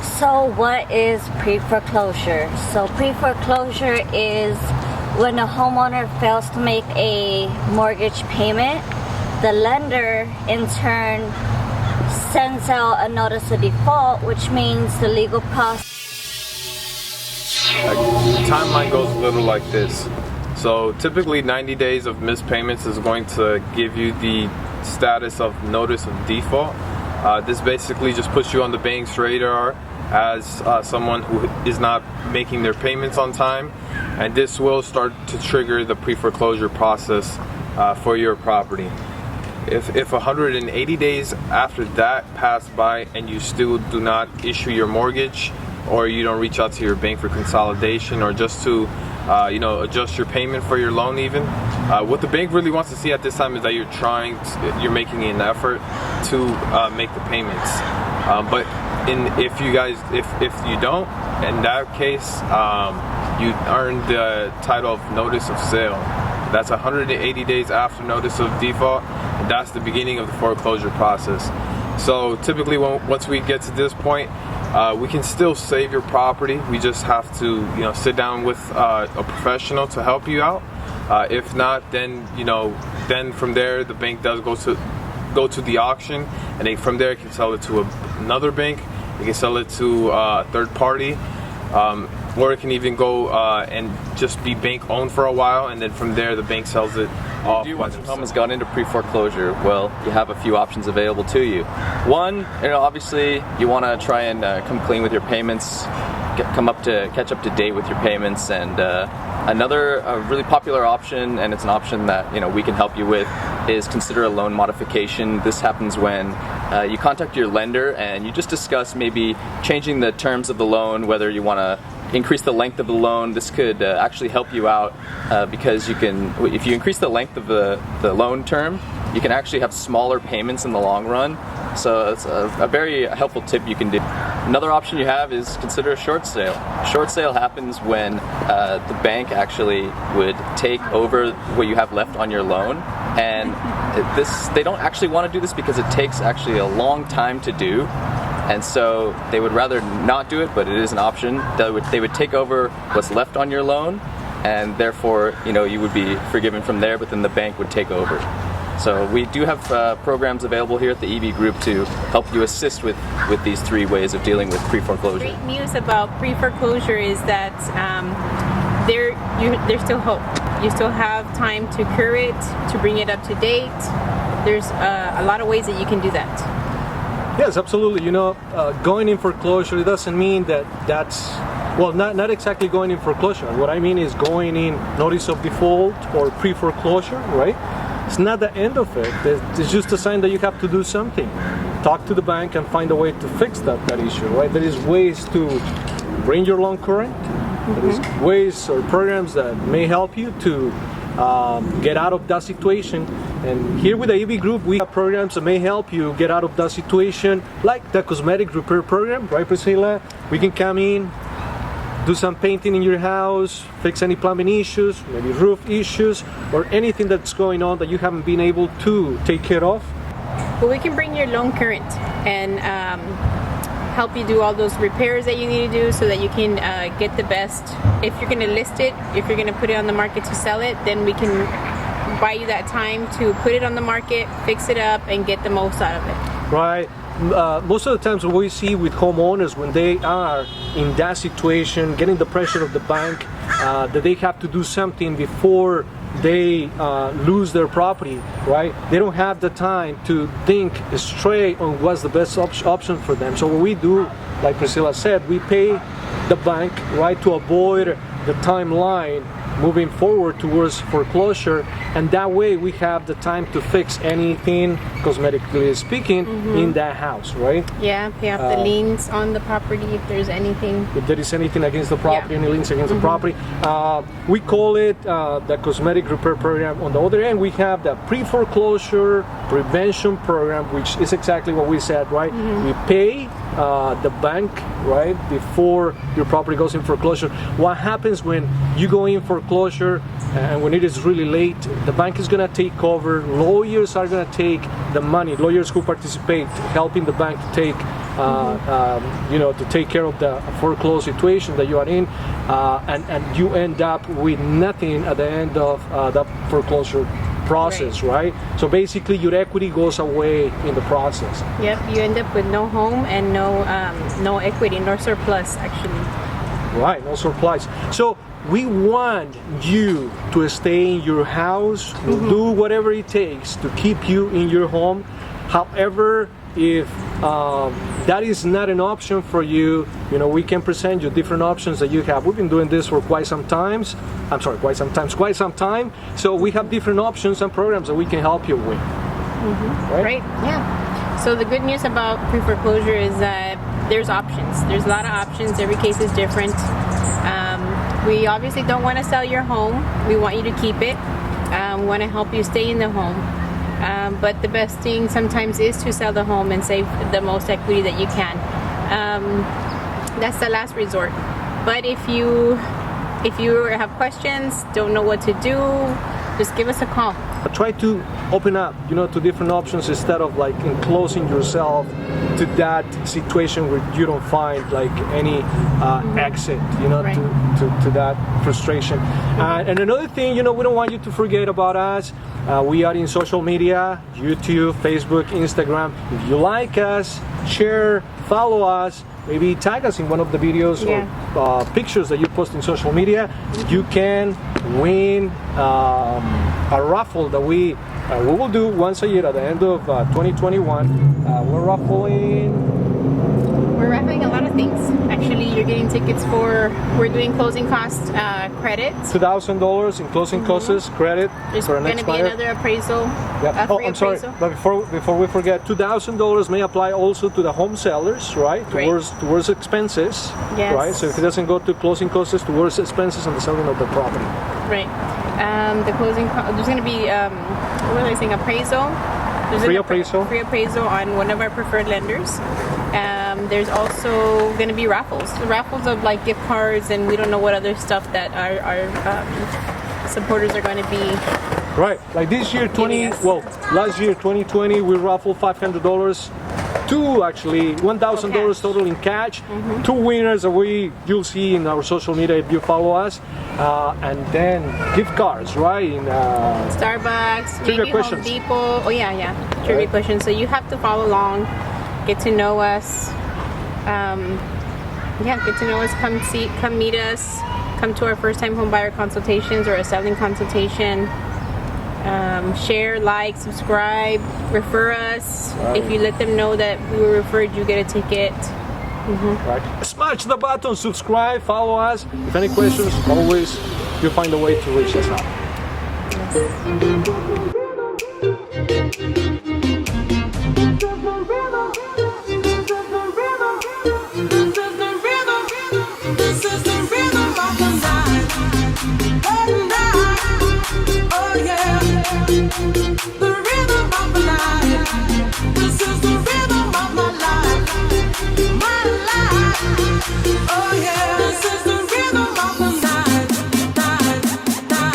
So what is pre-foreclosure? So pre-foreclosure is when a homeowner fails to make a mortgage payment, the lender in turn sends out a notice of default, which means the legal process. The timeline goes a little like this. So typically 90 days of missed payments is going to give you the status of notice of default. This basically just puts you on the bank's radar as someone who is not making their payments on time, and this will start to trigger the pre-foreclosure process for your property. If 180 days after that pass by and you still do not issue your mortgage, or you don't reach out to your bank for consolidation, or just to adjust your payment for your loan even, what the bank really wants to see at this time is that you're making an effort to make the payments. But if you don't, in that case, you earn the title of notice of sale. That's 180 days after notice of default, and that's the beginning of the foreclosure process. So typically, once we get to this point, we can still save your property. We just have to, sit down with a professional to help you out. If not, then from there the bank does go to the auction, and they from there can sell it to another bank. They can sell it to a third party, or it can even go and just be bank owned for a while, and then from there the bank sells it off. Once your home has gone into pre-foreclosure, well, you have a few options available to you. One, obviously you want to try and come clean with your payments, catch up to date with your payments, and another really popular option, and it's an option that we can help you with, is consider a loan modification. This happens when you contact your lender and you just discuss maybe changing the terms of the loan, whether you want to increase the length of the loan. This could actually help you out because if you increase the length of the loan term, you can actually have smaller payments in the long run. So it's a very helpful tip you can do. Another option you have is consider a short sale. Short sale happens when the bank actually would take over what you have left on your loan, and they don't actually want to do this because it takes actually a long time to do. And so they would rather not do it, but it is an option. They would take over what's left on your loan, and therefore, you would be forgiven from there, but then the bank would take over. So we do have programs available here at the EV Group to help you assist with these three ways of dealing with pre-foreclosure. Great news about pre-foreclosure is that there's still hope. You still have time to cure it, to bring it up to date. There's a lot of ways that you can do that. Yes, absolutely. Going in foreclosure, it doesn't mean that's, well, not exactly going in foreclosure. What I mean is going in notice of default or pre-foreclosure, right? It's not the end of it. It's just a sign that you have to do something. Talk to the bank and find a way to fix that issue, right? There is ways to bring your loan current. There is ways or programs that may help you to get out of that situation. And here with the EV Group, we have programs that may help you get out of that situation, like the Cosmetic repair program, right, Priscilla? We can come in, do some painting in your house, fix any plumbing issues, maybe roof issues, or anything that's going on that you haven't been able to take care of. But we can bring your loan current and help you do all those repairs that you need to do so that you can get the best. If you're going to list it, if you're going to put it on the market to sell it, then we can buy you that time to put it on the market, fix it up, and get the most out of it. Right. Most of the times what we see with homeowners when they are in that situation, getting the pressure of the bank, that they have to do something before they lose their property, right? They don't have the time to think straight on what's the best option for them. So what we do, like Priscilla said, we pay the bank, right, to avoid the timeline moving forward towards foreclosure, and that way we have the time to fix anything, cosmetically speaking, in that house, right? Yeah, pay off the liens on the property if there's anything. If there is anything against the property, any liens against the property. We call it the Cosmetic repair program. On the other end, we have the pre-foreclosure prevention program, which is exactly what we said, right? We pay the bank, right, before your property goes in foreclosure. What happens when you go in foreclosure and when it is really late, the bank is going to take over, lawyers are going to take the money, lawyers who participate helping the bank to take to take care of the foreclosed situation that you are in, and you end up with nothing at the end of the foreclosure process, right? So basically your equity goes away in the process. Yep, you end up with no home and no equity, no surplus actually. Right, no surplus. So we want you to stay in your house, do whatever it takes to keep you in your home. However, if that is not an option for you, we can present you different options that you have. We've been doing this for quite some time. So we have different options and programs that we can help you with. Right? Yeah. So the good news about pre-foreclosure is that there's options. There's a lot of options. Every case is different. We obviously don't want to sell your home. We want you to keep it. We want to help you stay in the home. But the best thing sometimes is to sell the home and save the most equity that you can. That's the last resort. But if you have questions, don't know what to do, just give us a call. Try to open up, to different options instead of like enclosing yourself to that situation where you don't find like any exit, Right. to that frustration. And another thing, we don't want you to forget about us. We are in social media, YouTube, Facebook, Instagram. If you like us, share, follow us, maybe tag us in one of the videos or pictures that you post in social media. You can win a raffle that we will do once a year at the end of 2021. We're raffling a lot of things. Actually, you're getting tickets we're doing closing cost credits. $2,000 in closing costs credit There's for an going to be buyer. another appraisal. Yeah. Free I'm sorry, appraisal. but before we forget, $2,000 may apply also to the home sellers, right? Towards expenses, Yes. right? So if it doesn't go to closing costs, towards expenses and the selling of the property. Right. The closing there's going to be what was I saying? Appraisal. There's Free an appraisal. Free appraisal on one of our preferred lenders. There's also going to be raffles. The raffles of like gift cards, and we don't know what other stuff that our supporters are going to be. Right, like this year, last year, 2020, we raffled $500. $1,000 total in cash. Two winners that you'll see in our social media if you follow us, and then gift cards, right? In Starbucks, Trivia maybe questions. Home Depot. Oh yeah, trivia questions. So you have to follow along, get to know us. Get to know us. Come meet us. Come to our first-time home buyer consultations or a selling consultation. Share, like, subscribe, refer us. Right. If you let them know that we were referred, you get a ticket. Right. Smash the button, subscribe, follow us. If any questions, always you'll find a way to reach us out. This is the rhythm.